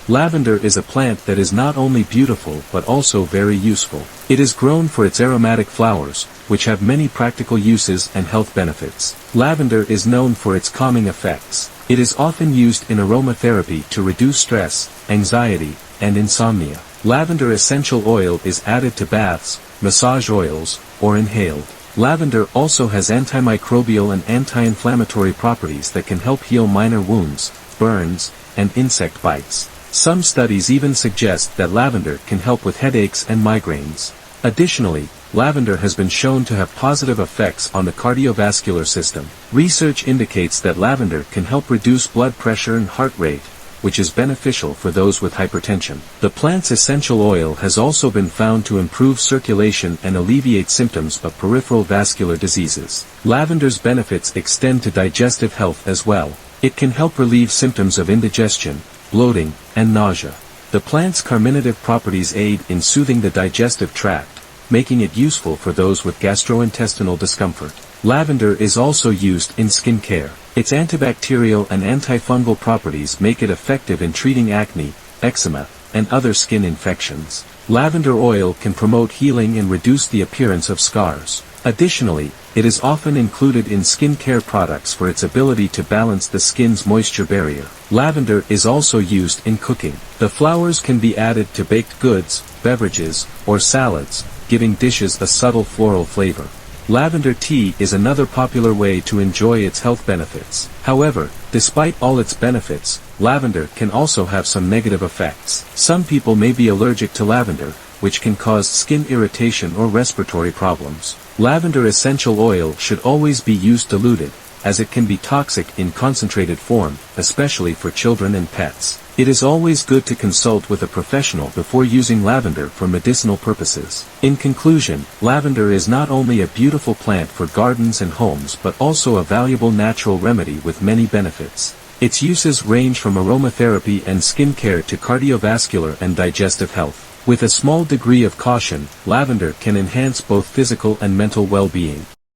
Lavender is a plant that is not only beautiful but also very useful. It is grown for its aromatic flowers, which have many practical uses and health benefits. Lavender is known for its calming effects. It is often used in aromatherapy to reduce stress, anxiety, and insomnia. Lavender essential oil is added to baths, massage oils, or inhaled. Lavender also has antimicrobial and anti-inflammatory properties that can help heal minor wounds, burns, and insect bites. Some studies even suggest that lavender can help with headaches and migraines. Additionally, lavender has been shown to have positive effects on the cardiovascular system. Research indicates that lavender can help reduce blood pressure and heart rate, which is beneficial for those with hypertension. The plant's essential oil has also been found to improve circulation and alleviate symptoms of peripheral vascular diseases. Lavender's benefits extend to digestive health as well. It can help relieve symptoms of indigestion, bloating, and nausea. The plant's carminative properties aid in soothing the digestive tract, making it useful for those with gastrointestinal discomfort. Lavender is also used in skin care. Its antibacterial and antifungal properties make it effective in treating acne, eczema, and other skin infections. Lavender oil can promote healing and reduce the appearance of scars. Additionally, it is often included in skin care products for its ability to balance the skin's moisture barrier. Lavender is also used in cooking. The flowers can be added to baked goods, beverages, or salads, giving dishes a subtle floral flavor. Lavender tea is another popular way to enjoy its health benefits. However, despite all its benefits, lavender can also have some negative effects. Some people may be allergic to lavender, which can cause skin irritation or respiratory problems. Lavender essential oil should always be used diluted, as it can be toxic in concentrated form, especially for children and pets. It is always good to consult with a professional before using lavender for medicinal purposes. In conclusion, lavender is not only a beautiful plant for gardens and homes but also a valuable natural remedy with many benefits. Its uses range from aromatherapy and skin care to cardiovascular and digestive health. With a small degree of caution, lavender can enhance both physical and mental well-being.